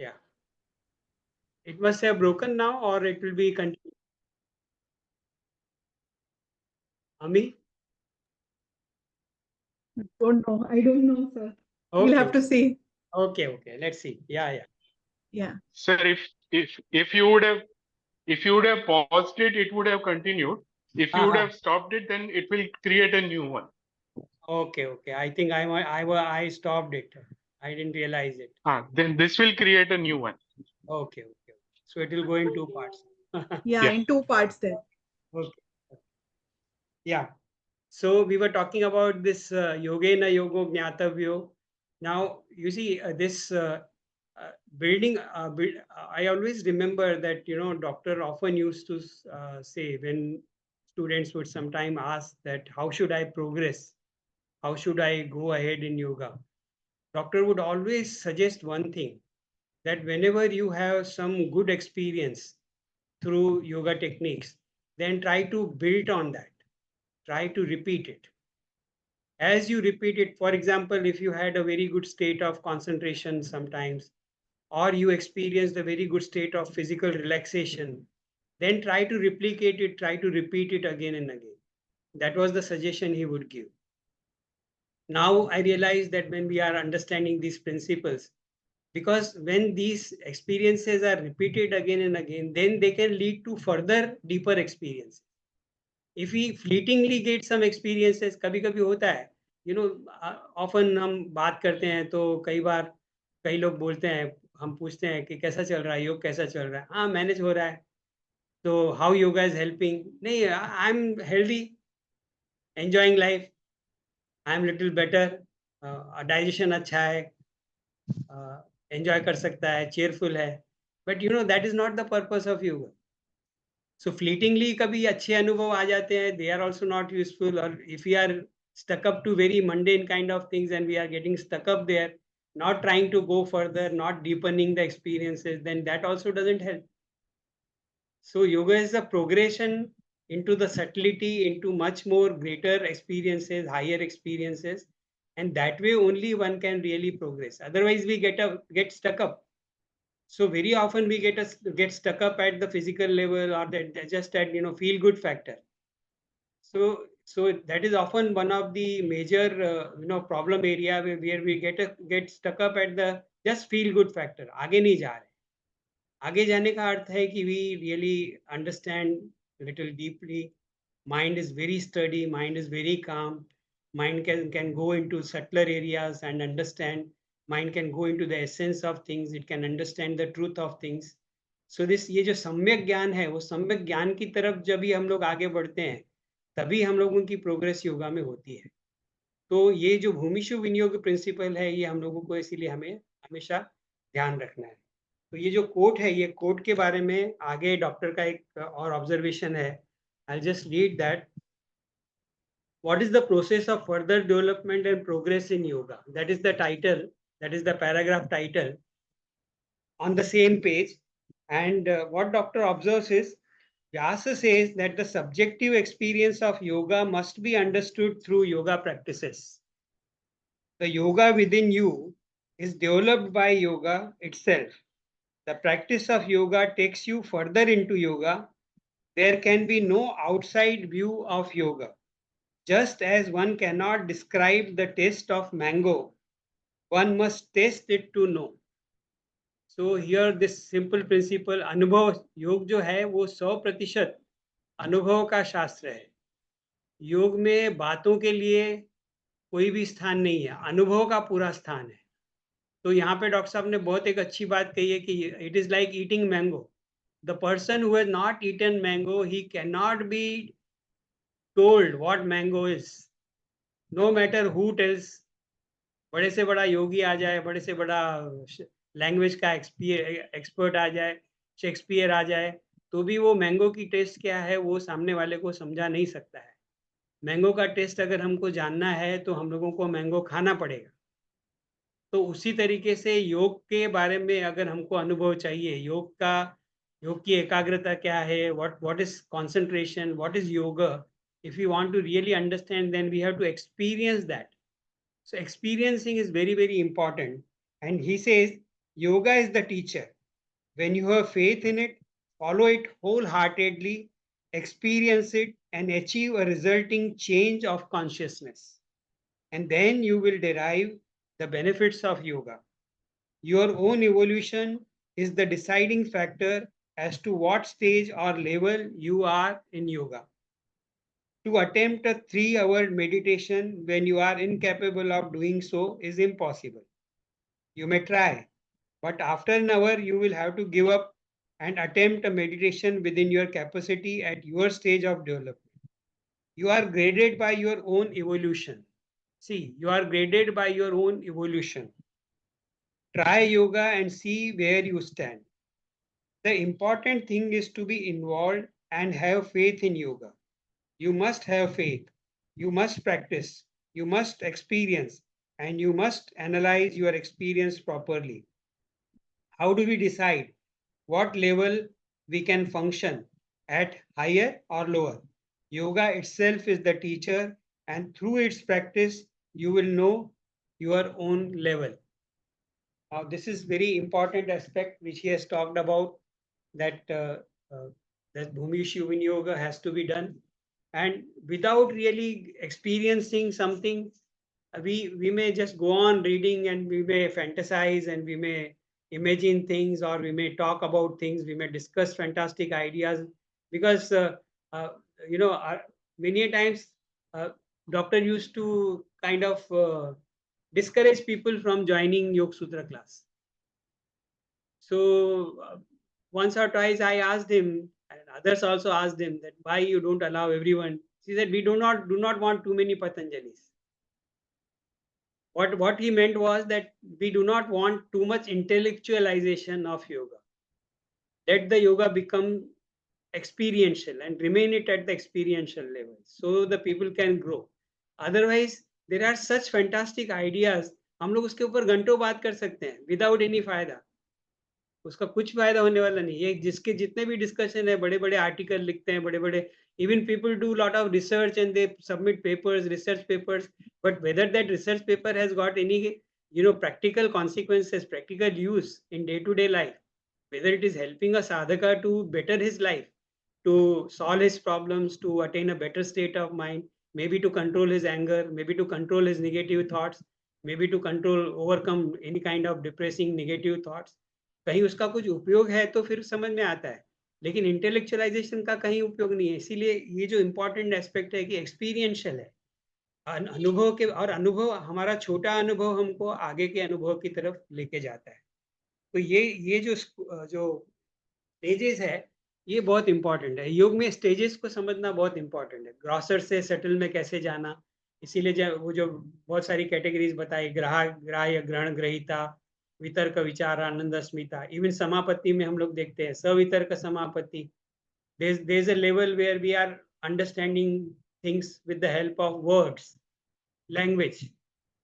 Yeah. It must have broken now, or it will be continued. Ami? Don't know. I don't know, sir. We'll Okay. have to see. Okay. Okay. Let's see. Yeah. Yeah. Yeah. Sir, if you would have paused it, it would have continued. If you would Uh-huh. have stopped it, then it will create a new one. Okay. Okay. I think I stopped it. I didn't realize it. Then this will create a new one. Okay. Okay. So it will go in two parts. Yeah, Yeah. in two parts then. Okay. Yeah. So we were talking about this yogena yogo gnatavyo. Now you see this building. I always remember that doctor often used to say when students would sometime ask that how should I progress, how should I go ahead in yoga. Doctor would always suggest one thing, that whenever you have some good experience through yoga techniques, then try to build on that, try to repeat it. As you repeat it, for example, if you had a very good state of concentration sometimes, or you experienced a very good state of physical relaxation, then try to replicate it, try to repeat it again and again. That was the suggestion he would give. Now I realize that when we are understanding these principles, because when these experiences are repeated again and again, then they can lead to further deeper experience. If we fleetingly get some experiences, कभी कभी होता है, often हम बात करते हैं तो कई बार कई लोग बोलते हैं, हम पूछते हैं कि कैसा चल रहा है योग, कैसा चल रहा है, हाँ मैनेज हो रहा है, तो हाउ योगा इज हेल्पिंग, नहीं I am healthy, enjoying life, I am little better, digestion अच्छा है, एंजॉय कर सकता है, चेयरफुल है, but that is not the purpose of yoga. So fleetingly कभी अच्छे अनुभव आ जाते हैं, they are also not useful. और if you are stuck up to very mundane kind of things and we are getting stuck up there, not trying to go further, not deepening the experiences, then that also doesn't help. So yoga is a progression into the subtlety, into much more greater experiences, higher experiences, and that way only one can really progress. Otherwise we get stuck up. So very often we get stuck up at the physical level, or that just at feel good factor. So that is often one of the major problem area where we get stuck up at the just feel good factor. आगे नहीं जा रहे. आगे जाने का अर्थ है कि we really understand little deeply. Mind is very steady, mind is very calm, mind can go into subtler areas and understand, mind can go into the essence of things, it can understand the truth of things. So this ये जो सम्यक ज्ञान है, वो सम्यक ज्ञान की तरफ जब भी हम लोग आगे बढ़ते हैं, तभी हम लोगों की प्रोग्रेस योगा में होती है. तो ये जो भूमिशु विनियोग प्रिंसिपल है, ये हम लोगों को इसीलिए हमें हमेशा ध्यान रखना है. तो ये जो कोट है, ये कोट के बारे में आगे डॉक्टर का एक और ऑब्जर्वेशन है. I just read that. What is the process of further development and progress in yoga? That is the title, that is the paragraph title on the same page. And what doctor observes is, Vyasa says that the subjective experience of yoga must be understood through yoga practices. The yoga within you is developed by yoga itself. The practice of yoga takes you further into yoga. There can be no outside view of yoga. Just as one cannot describe the taste of mango, one must taste it to know. So here this simple principle, अनुभव योग जो है वो 100% अनुभव का शास्त्र है. योग में बातों के लिए कोई भी स्थान नहीं है, अनुभव का पूरा स्थान है. तो यहाँ पे डॉक्टर साहब ने बहुत एक अच्छी बात कही है कि it is like eating mango. The person who has not eaten mango, he can not be told what mango is, no matter who tells. बड़े से बड़ा योगी आ जाए, बड़े से बड़ा लैंग्वेज का एक्सपर्ट आ जाए, शेक्सपियर आ जाए, तो भी वो मैंगो की टेस्ट क्या है वो सामने वाले को समझा नहीं सकता है. मैंगो का टेस्ट अगर हमको जानना है तो हम लोगों को मैंगो खाना पड़ेगा. तो उसी तरीके से योग के बारे में अगर हमको अनुभव चाहिए, योग की एकाग्रता क्या है, what is concentration, what is yoga, if you want to really understand, then we have to experience that. So experiencing is very, very important. And he says Yoga is the teacher. When you have faith in it, follow it wholeheartedly, experience it, and achieve a resulting change of consciousness. And then you will derive the benefits of yoga. Your own evolution is the deciding factor as to what stage or level you are in yoga. To attempt a 3-hour meditation when you are incapable of doing so is impossible. You may try, but after an hour, you will have to give up and attempt a meditation within your capacity at your stage of development. You are graded by your own evolution. See, you are graded by your own evolution. Try yoga and see where you stand. The important thing is to be involved and have faith in yoga. You must have faith. You must practice. You must experience. And you must analyze your experience properly. How do we decide what level we can function at, higher or lower? Yoga itself is the teacher, and through its practice, you will know your own level. Now, this is very important aspect which he has talked about, that uh, that Bhumish Yuvin Yoga has to be done, and without really experiencing something, we may just go on reading, and we may fantasize, and we may imagine things, or we may talk about things, we may discuss fantastic ideas, because uh, you know many a times uh, doctor used to kind of discourage people from joining Yoga Sutra class. So once or twice I asked him, and others also asked him, that why you don't allow everyone. He said, we do not want too many Patanjalis. What he meant was that we do not want too much intellectualization of yoga. Let the yoga become experiential and remain it at the experiential level, so the people can grow. Otherwise, there are such fantastic ideas, हम लोग उसके ऊपर घंटों बात कर सकते हैं without any फायदा. उसका कुछ फायदा होने वाला नहीं. ये जिसके जितने भी डिस्कशन है, बड़े बड़े आर्टिकल लिखते हैं, बड़े बड़े, even people do lot of research and they submit papers, research papers, but whether that research paper has got any practical consequences, practical use in day to day life, whether it is helping a sadhaka to better his life, to solve his problems, to attain a better state of mind, maybe to control his anger, maybe to control his negative thoughts, maybe to control, overcome any kind of depressing negative thoughts, कहीं उसका कुछ उपयोग है तो फिर समझ में आता है. लेकिन इंटेलेक्चुअलाइजेशन का कहीं उपयोग नहीं है. इसीलिए ये जो इम्पोर्टेंट एस्पेक्ट है कि एक्सपीरियंशियल है, अनुभव के, और अनुभव, हमारा छोटा अनुभव हमको आगे के अनुभव की तरफ लेके जाता है. तो ये जो स्टेजेस है, ये बहुत इंपॉर्टेंट है. योग में स्टेजेस को समझना बहुत इंपॉर्टेंट है. ग्रॉसर से सेटल में कैसे जाना, इसीलिए वो जो बहुत सारी कैटेगरीज बताई, ग्राह्य, ग्रहण, ग्रहिता, वितर्क, विचार, आनंद, अस्मिता. इवन समापत्ति में हम लोग देखते हैं सवितर्क समापत्ति. there is a level where we are understanding things with the help of words, language,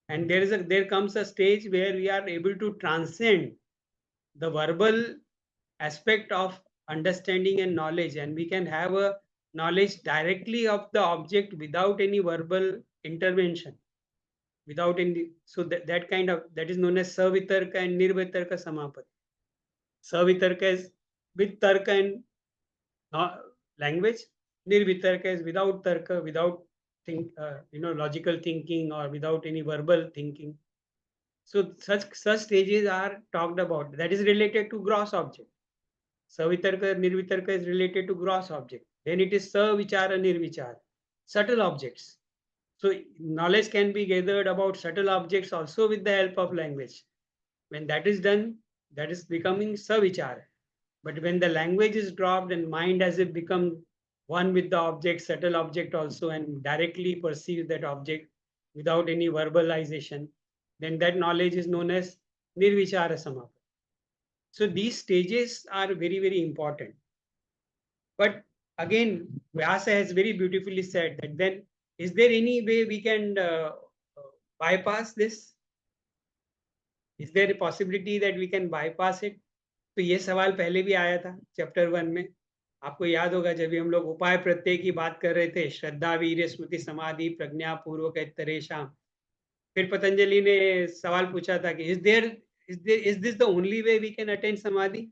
and there comes a stage where we are able to transcend the verbal aspect of understanding and knowledge, and we can have a knowledge directly of the object without any verbal intervention, without any. So that is known as Savitarka and Nirvitarka Samapatti. Savitarka is with tarka and language. Nirvitarka is without tarka, without logical thinking, or without any verbal thinking. So such stages are talked about. That is related to gross object. Savitarka, Nirvitarka is related to gross object. Then it is Savichara, Nirvichara, subtle objects. So knowledge can be gathered about subtle objects also with the help of language. When that is done, that is becoming Savichara. But when the language is dropped and mind has become one with the object, subtle object also, and directly perceive that object without any verbalization, then that knowledge is known as Nirvichara Samapatti. So these stages are very, very important. But again, Vyasa has very beautifully said that then, is there any way we can bypass this? Is there a possibility that we can bypass it? तो ये सवाल पहले भी आया था chapter 1 में. आपको याद होगा जब भी हम लोग उपाय प्रत्यय की बात कर रहे थे, श्रद्धा, वीर्य, स्मृति, समाधि, प्रज्ञा पूर्वक इतरेषाम. फिर पतंजलि ने सवाल पूछा था कि is this the only way we can attain samadhi?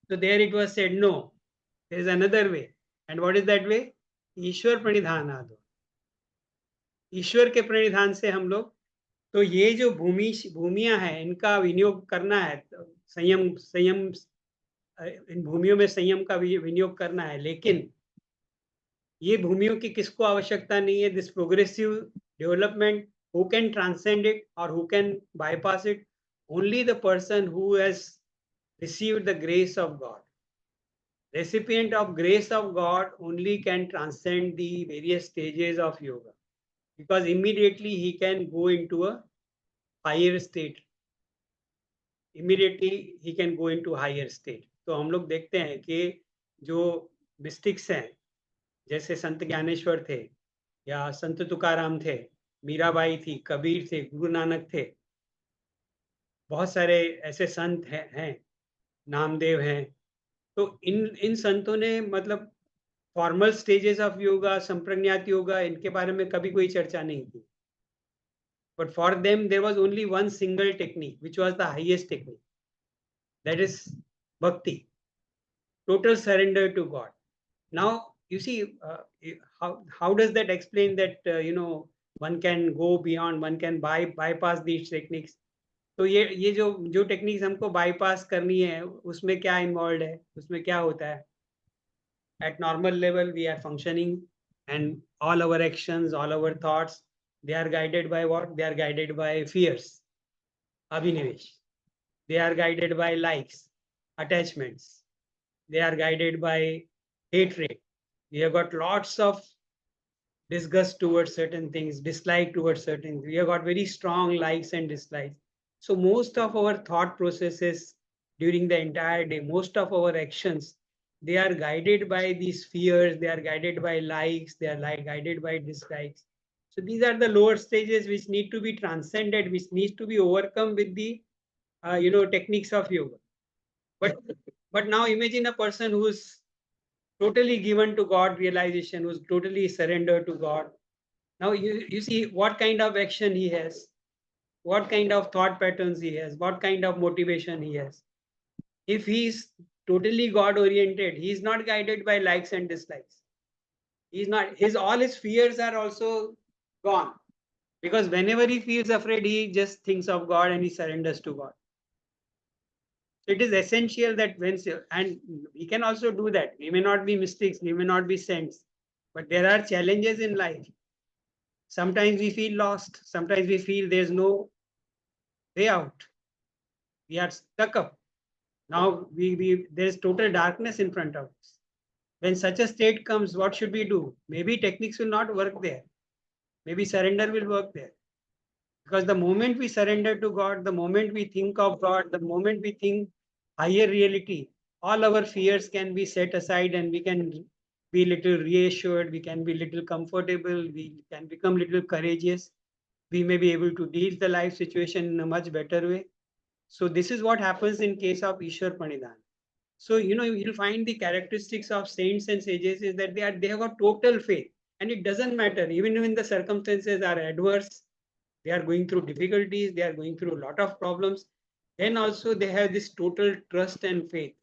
So there it was said, no, there is another way. And what is that way? ईश्वर प्रणिधानाद, ईश्वर के प्रणिधान से हम लोग, तो ये जो भूमियां हैं इनका विनियोग करना है, संयम इन भूमियों में संयम का विनियोग करना है, लेकिन ये भूमियों की किसको आवश्यकता नहीं है? This progressive development, who can transcend it और who can bypass it? Only the person who has received the grace of God. Recipient of grace of God only can transcend the various stages of yoga, because immediately he can go into a higher state. Immediately he can go into higher state. तो हम लोग देखते हैं कि जो mystics हैं, जैसे संत ज्ञानेश्वर थे, या संत तुकाराम थे, मीराबाई थी, कबीर थे, गुरु नानक थे, बहुत सारे ऐसे संत हैं, नामदेव हैं, तो इन संतों ने मतलब फॉर्मल स्टेजेस ऑफ योगा, संप्रज्ञात योगा, इनके बारे में कभी कोई चर्चा नहीं की. But for them there was only one single technique which was the highest technique, that is bhakti, total surrender to God. Now you see, how does that explain that one can go beyond, one can bypass these techniques? तो ये जो techniques हमको bypass करनी है, उसमें क्या involve है, उसमें क्या होता है? At normal level we are functioning, and all our actions, all our thoughts, they are guided by what? They are guided by fears, abhinivesh. They are guided by likes, attachments. They are guided by hatred. We have got lots of disgust towards certain things, dislike towards certain things. We have got very strong likes and dislikes. So most of our thought processes during the entire day, most of our actions, they are guided by these fears, they are guided by likes, they are guided by dislikes. So these are the lower stages which need to be transcended, which needs to be overcome with the techniques of yoga. But now imagine a person who's totally given to God realization, who's totally surrendered to God. Now you see what kind of action he has, what kind of thought patterns he has, what kind of motivation he has. If he's totally God oriented, he's not guided by likes and dislikes. He's not, all his fears are also gone, because whenever he feels afraid, he just thinks of God and he surrenders to God. So it is essential that and we can also do that. We may not be mystics, we may not be saints, but there are challenges in life. Sometimes we feel lost, sometimes we feel there's no way out. We are stuck up. Now there's total darkness in front of us. When such a state comes, what should we do? Maybe techniques will not work there. Maybe surrender will work there. Because the moment we surrender to God, the moment we think of God, the moment we think higher reality, all our fears can be set aside and we can be little reassured, we can be little comfortable, we can become little courageous. We may be able to deal the life situation in a much better way. So this is what happens in case of Ishwar Pranidhan. So you'll find the characteristics of saints and sages is that they have a total faith, and it doesn't matter even when the circumstances are adverse, they are going through difficulties, they are going through a lot of problems, then also they have this total trust and faith,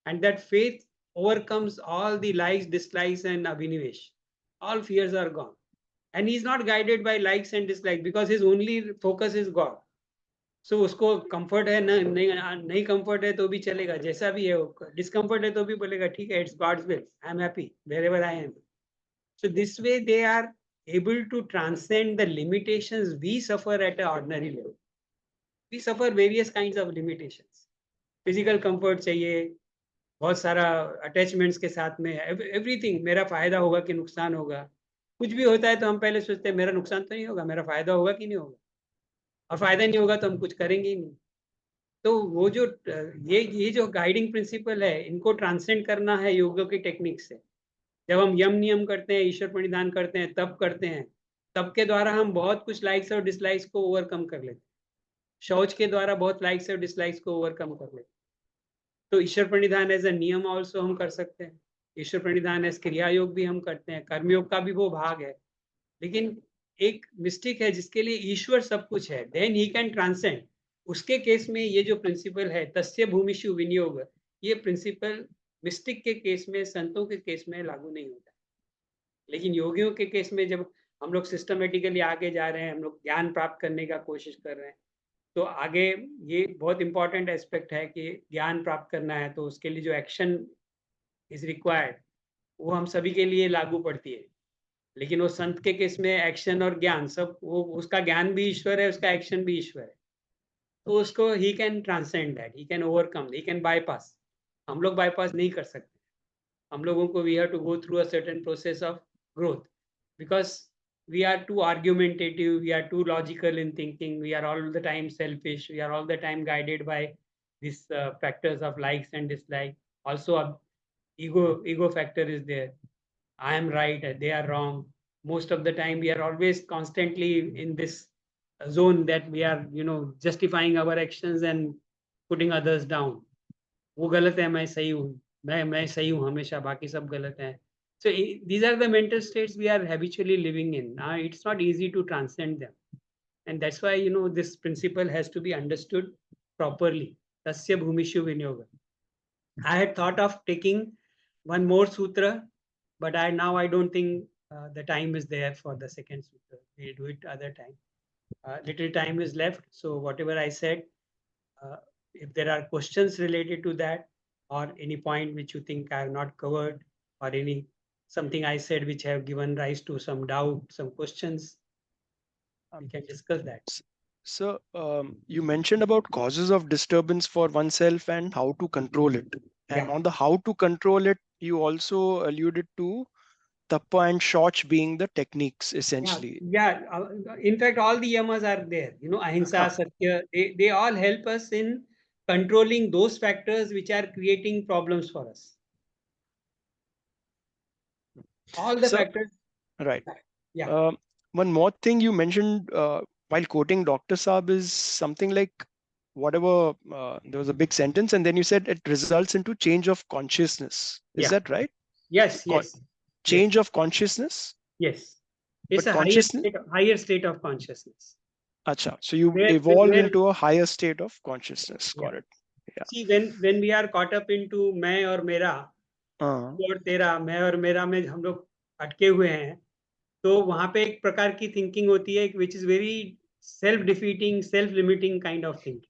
and that faith overcomes all the likes, dislikes and abhinivesh. All fears are gone, and he's not guided by likes and dislikes because his only focus is God. So उसको comfort है ना, नहीं comfort है तो भी चलेगा, जैसा भी है, डिस्कम्फर्ट है तो भी बोलेगा ठीक है, it's God's will, I am happy wherever I am. So this way they are able to transcend the limitations we suffer at an ordinary level. We suffer various kinds of limitations. Physical comfort चाहिए, बहुत सारा attachments के साथ में, everything, मेरा फायदा होगा कि नुकसान होगा. कुछ भी होता है तो हम पहले सोचते हैं मेरा नुकसान तो नहीं होगा, मेरा फायदा होगा कि नहीं होगा, और फायदा नहीं होगा तो हम कुछ करेंगे ही नहीं. तो वो जो ये जो गाइडिंग प्रिंसिपल है, इनको ट्रांसेंड करना है योगा की टेक्निक से. जब हम यम नियम करते हैं, ईश्वर प्रणिधान करते हैं, तब करते हैं, तब के द्वारा हम बहुत कुछ लाइक्स और डिसलाइक्स को ओवरकम कर लेते हैं. शौच के द्वारा बहुत लाइक्स और डिसलाइक्स को ओवरकम कर लेते हैं. तो ईश्वर प्रणिधान एज अ नियम ऑल्सो हम कर सकते हैं. ईश्वर प्रणिधान एज क्रिया योग भी हम करते हैं, कर्मयोग का भी वो भाग है. लेकिन एक मिस्टिक है जिसके लिए ईश्वर सब कुछ है, देन ही कैन ट्रांसेंड. उसके केस में ये जो प्रिंसिपल है तस्य भूमिषु विनियोग, ये प्रिंसिपल मिस्टिक के केस में, संतों के केस में लागू नहीं होता। लेकिन योगियों के केस में जब हम लोग सिस्टमेटिकली आगे जा रहे हैं, हम लोग ज्ञान प्राप्त करने का कोशिश कर रहे हैं, तो आगे ये बहुत इंपॉर्टेंट एस्पेक्ट है कि ज्ञान प्राप्त करना है तो उसके लिए जो एक्शन इज रिक्वायर्ड वो हम सभी के लिए लागू पड़ती है। लेकिन वो संत के केस में एक्शन और ज्ञान सब, वो उसका ज्ञान भी ईश्वर है, उसका एक्शन भी ईश्वर है, तो उसको ही can transcend that, he can overcome, he can bypass. हम लोग बाईपास नहीं कर सकते। हम लोगों को we have to go through a certain process of growth because we are too argumentative, we are too logical in thinking, we are all the time selfish, we are all the time guided by these factors of likes and dislike. Also ego factor is there. I am right, they are wrong. Most of the time we are always constantly in this zone that we are, justifying our actions and putting others down. वो गलत है, मैं सही हूँ, मैं सही हूँ हमेशा, बाकी सब गलत हैं. So these are the mental states we are habitually living in. Now it's not easy to transcend them, and that's why this principle has to be understood properly. Tasya bhumishu vinyoga. I had thought of taking one more sutra, but I don't think the time is there for the second sutra. We'll do it other time. Little time is left, so whatever I said, uh, if there are questions related to that, or any point which you think I have not covered, or any something I said which have given rise to some doubt, some questions, we can discuss that. So you mentioned about causes of disturbance for oneself and how to control it. And Yeah. on the how to control it, you also alluded to tappa and shoch being the techniques essentially. Yeah. In fact, all the yamas are there. Ahimsa, Satya, they all help us in controlling those factors which are creating problems for us. All the So, factors. right. Yeah. One more thing you mentioned while quoting Dr. Saab is something like whatever, there was a big sentence, and then you said it results into change of consciousness. Is Yeah. that right? Yes. Con- Yes. Change of consciousness? Yes. It's But a consciousness? higher state of consciousness. Acha. So you Where, evolve where into a higher state of consciousness. yeah. Got it. Yeah. See, when we are caught up into मैं और मेरा, Uh, तू और तेरा, मैं और मेरा में हम लोग अटके हुए हैं, तो वहां पे एक प्रकार की थिंकिंग होती है which is very self defeating, self limiting kind of thinking.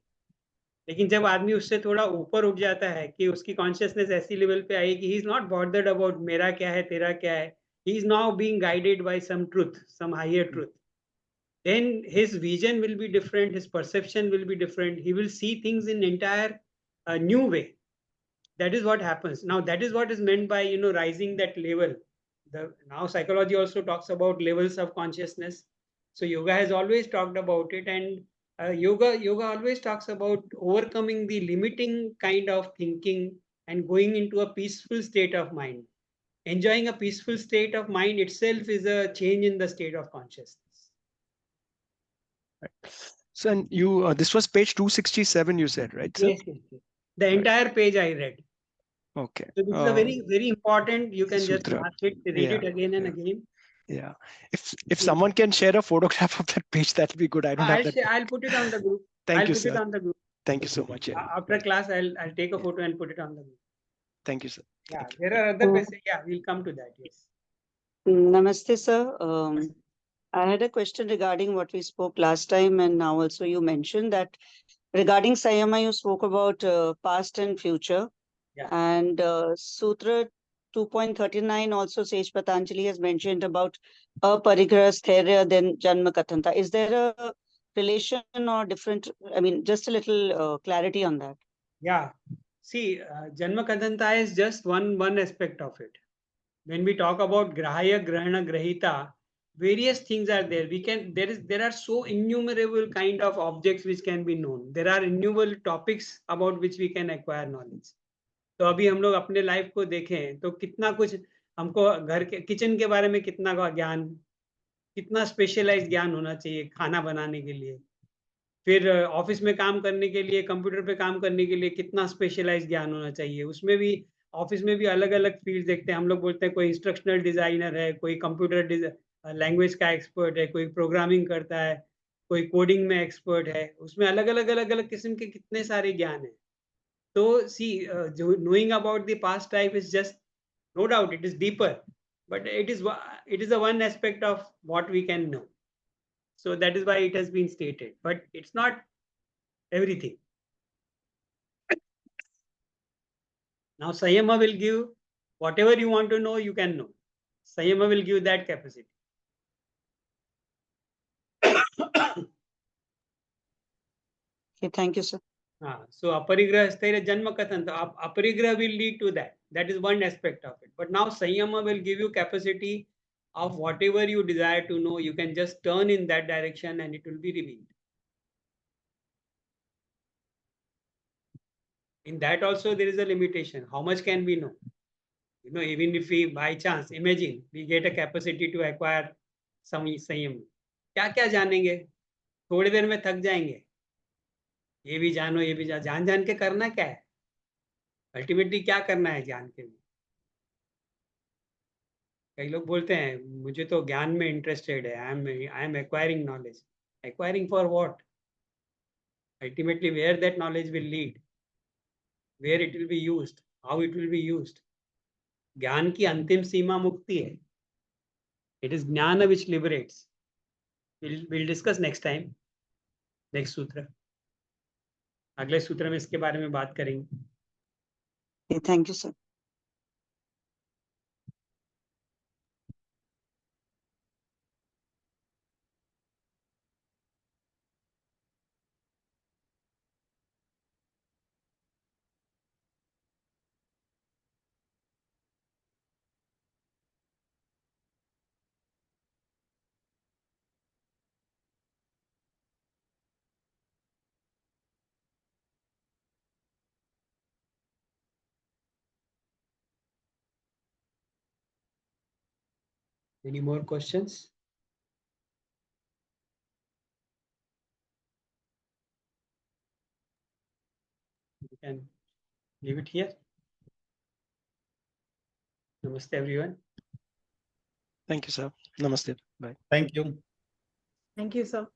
लेकिन जब आदमी उससे थोड़ा ऊपर उठ जाता है कि उसकी कॉन्शियसनेस ऐसी लेवल पे आई कि he is not bothered about मेरा क्या है तेरा क्या है, he is now being guided by some truth, some higher truth, then his vision will be different, his perception will be different, he will see things in entire new way. That is what happens. Now that is what is meant by rising that level. Now psychology also talks about levels of consciousness. So yoga has always talked about it, and yoga always talks about overcoming the limiting kind of thinking and going into a peaceful state of mind. Enjoying a peaceful state of mind itself is a change in the state of consciousness. so, and you, this was page 267, you said, right, sir? Yes, yes, yes. The entire page I read. Okay. So this is a very, very important. You can just Sutra. mark it, read it again and again. Yeah. If someone can share a photograph of that page, that'll be good. I don't have that. I'll put it on the group. Thank I'll you, put it sir. on the group. Thank you so much. Yeah. After class, I'll take a photo and put it on the group. Thank you, sir. Yeah, Thank you. there are other places. Yeah, we'll come to that. Yes. Namaste, sir. I had a question regarding what we spoke last time, and now also you mentioned that regarding Sayama, you spoke about past and future. Yeah. And Sutra 2.39 also says Patanjali has mentioned about aparigraha sthairya then janma katanta. Is there a relation or different? I mean, just a little clarity on that. Yeah. See, Janma Kadanta is just one aspect of it. When we talk about Grahaya, Grahana, Grahita, various things are there. There are so innumerable kind of objects which can be known. There are innumerable topics about which we can acquire knowledge. तो अभी हम लोग अपने life को देखें तो कितना कुछ हमको घर के किचन के बारे में कितना का ज्ञान, कितना स्पेशलाइज्ड ज्ञान होना चाहिए खाना बनाने के लिए. फिर ऑफिस में काम करने के लिए, कंप्यूटर पे काम करने के लिए कितना स्पेशलाइज्ड ज्ञान होना चाहिए. उसमें भी ऑफिस में भी अलग-अलग फील्ड देखते हैं. हम लोग बोलते हैं कोई इंस्ट्रक्शनल डिजाइनर है, कोई कंप्यूटर लैंग्वेज का एक्सपर्ट है, कोई प्रोग्रामिंग करता है, कोई कोडिंग में एक्सपर्ट है, उसमें अलग अलग अलग अलग किस्म के कितने सारे ज्ञान है. तो सी, जो knowing about the past life is just, no doubt it is deeper, but it is a one aspect of what we can know. So that is why it has been stated, but it's not everything. Now Sayama will give whatever you want to know, you can know. Sayama will give that capacity. Okay, thank you, sir. So aparigraha sthira janma kathan, aparigraha will lead to that. That is one aspect of it. But now Sayama will give you capacity of whatever you desire to know, you can just turn in that direction and it will be revealed. In that also there is a limitation. How much can we know? Even if we by chance imagine we get a capacity to acquire संयम, क्या क्या जानेंगे, थोड़ी देर में थक जाएंगे. ये भी जानो, ये भी जान जान के करना क्या है, अल्टीमेटली क्या करना है जान के भी. कई लोग बोलते हैं मुझे तो ज्ञान में इंटरेस्टेड है, I am acquiring knowledge. Acquiring for what? Ultimately where that knowledge will lead, where it will be used, how it will be used. ज्ञान की अंतिम सीमा मुक्ति है. It is gyan which liberates. we'll discuss next time, next सूत्र. अगले सूत्र में इसके बारे में बात करेंगे. Okay, thank you, sir. Any more questions? You can leave it here. Namaste everyone. Thank you, sir. Namaste. Bye. Thank you. Thank you, sir.